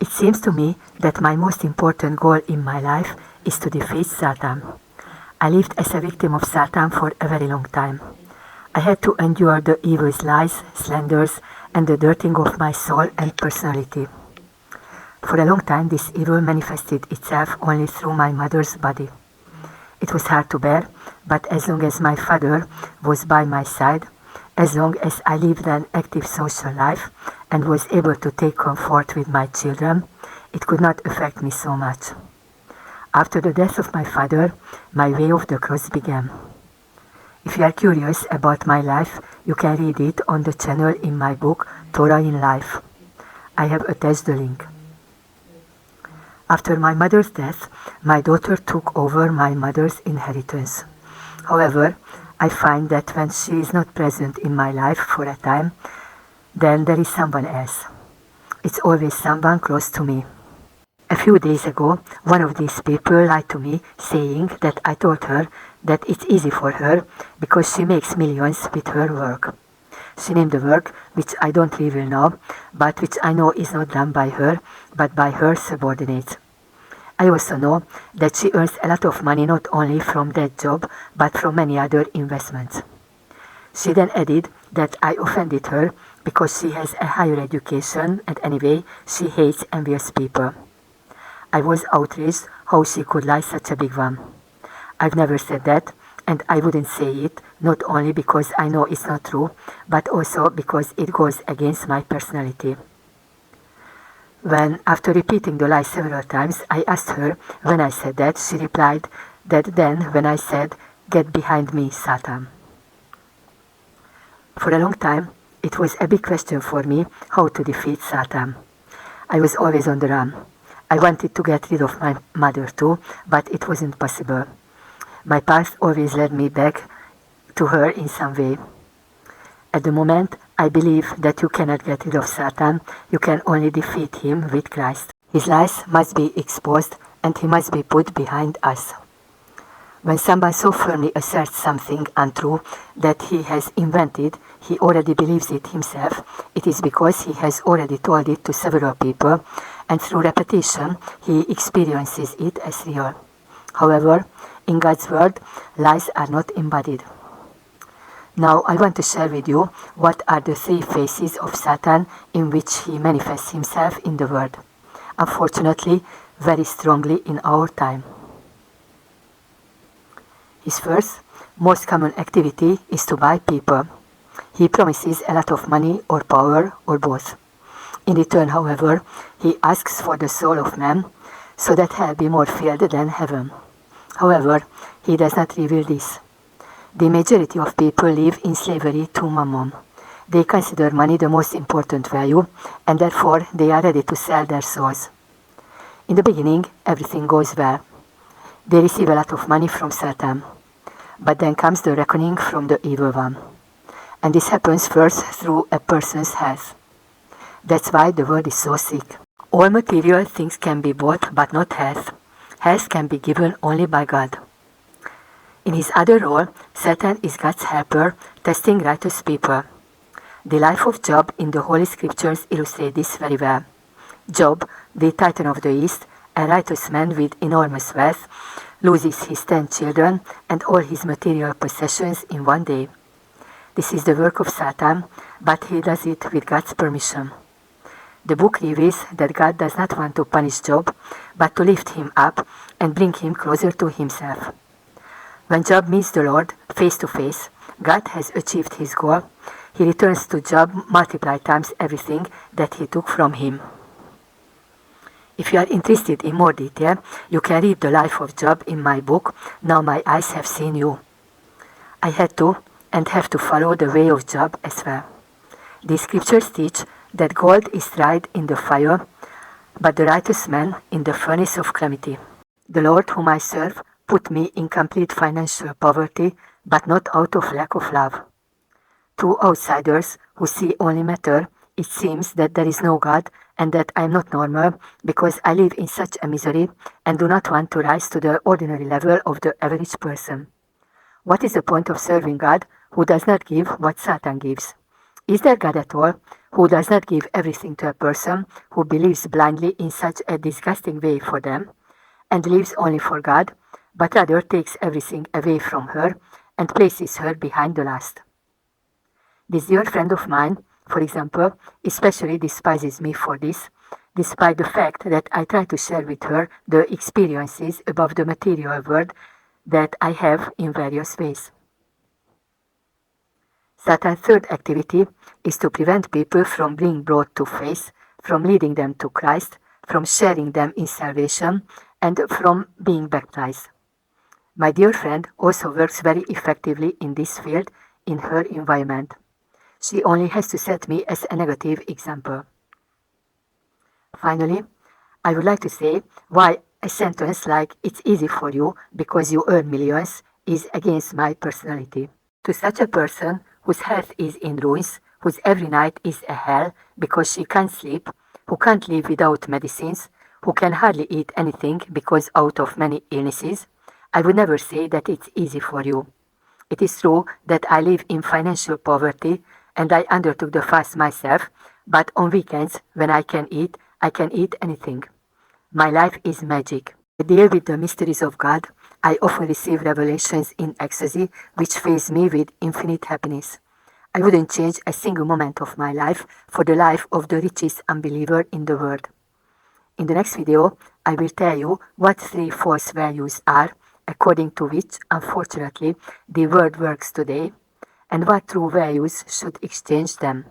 It seems to me that my most important goal in my life is to defeat Satan. I lived as a victim of Satan for a very long time. I had to endure the evil's lies, slanders, and the dirtying of my soul and personality. For a long time, this evil manifested itself only through my mother's body. It was hard to bear, but as long as my father was by my side, as long as I lived an active social life and was able to take comfort with my children, it could not affect me so much. After the death of my father, my way of the cross began. If you are curious about my life, you can read it on the channel in my book, Torah in Life. I have attached the link. After my mother's death, my daughter took over my mother's inheritance. However, I find that when she is not present in my life for a time, then there is someone else. It's always someone close to me. A few days ago, one of these people lied to me, saying that I told her that it's easy for her because she makes millions with her work. She named the work, which I don't reveal now, but which I know is not done by her, but by her subordinates. I also know that she earns a lot of money not only from that job, but from many other investments. She then added that I offended her because she has a higher education and anyway she hates envious people. I was outraged how she could lie such a big one. I've never said that, and I wouldn't say it, not only because I know it's not true, but also because it goes against my personality. When, after repeating the lie several times, I asked her when I said that, she replied that then when I said, "Get behind me, Satan." For a long time, it was a big question for me how to defeat Satan. I was always on the run. I wanted to get rid of my mother too, but it wasn't possible. My past always led me back to her in some way. At the moment, I believe that you cannot get rid of Satan, you can only defeat him with Christ. His lies must be exposed and he must be put behind us. When someone so firmly asserts something untrue that he has invented, he already believes it himself, it is because he has already told it to several people, and through repetition he experiences it as real. However, in God's word, lies are not embodied. Now I want to share with you what are the three faces of Satan in which he manifests himself in the world. Unfortunately, very strongly in our time. His first, most common activity is to buy people. He promises a lot of money or power or both. In return, however, he asks for the soul of man so that hell be more filled than heaven. However, he does not reveal this. The majority of people live in slavery to mammon. They consider money the most important value, and therefore they are ready to sell their souls. In the beginning, everything goes well. They receive a lot of money from Satan. But then comes the reckoning from the evil one. And this happens first through a person's health. That's why the world is so sick. All material things can be bought, but not health. Health can be given only by God. In his other role, Satan is God's helper, testing righteous people. The life of Job in the Holy Scriptures illustrates this very well. Job, the titan of the East, a righteous man with enormous wealth, loses his 10 children and all his material possessions in one day. This is the work of Satan, but he does it with God's permission. The book reveals that God does not want to punish Job, but to lift him up and bring him closer to himself. When Job meets the Lord face to face, God has achieved his goal. He returns to Job multiplied times everything that he took from him. If you are interested in more detail, you can read the life of Job in my book, Now My Eyes Have Seen You. I had to and have to follow the way of Job as well. The scriptures teach that gold is tried in the fire, but the righteous man in the furnace of calamity. The Lord whom I serve put me in complete financial poverty, but not out of lack of love. To outsiders who see only matter, it seems that there is no God and that I am not normal because I live in such a misery and do not want to rise to the ordinary level of the average person. What is the point of serving God who does not give what Satan gives? Is there God at all? who does not give everything to a person who believes blindly in such a disgusting way for them, and lives only for God, but rather takes everything away from her and places her behind the last. This dear friend of mine, for example, especially despises me for this, despite the fact that I try to share with her the experiences above the material world that I have in various ways. Satan's third activity is to prevent people from being brought to faith, from leading them to Christ, from sharing them in salvation, and from being baptized. My dear friend also works very effectively in this field in her environment. She only has to set me as a negative example. Finally, I would like to say why a sentence like "it's easy for you because you earn millions" is against my personality. To such a person whose health is in ruins, whose every night is a hell because she can't sleep, who can't live without medicines, who can hardly eat anything because out of many illnesses, I would never say that it's easy for you. It is true that I live in financial poverty and I undertook the fast myself, but on weekends when I can eat anything. My life is magic. I deal with the mysteries of God. I often receive revelations in ecstasy which fills me with infinite happiness. I wouldn't change a single moment of my life for the life of the richest unbeliever in the world. In the next video, I will tell you what 3 false values are, according to which, unfortunately, the world works today, and what true values should exchange them.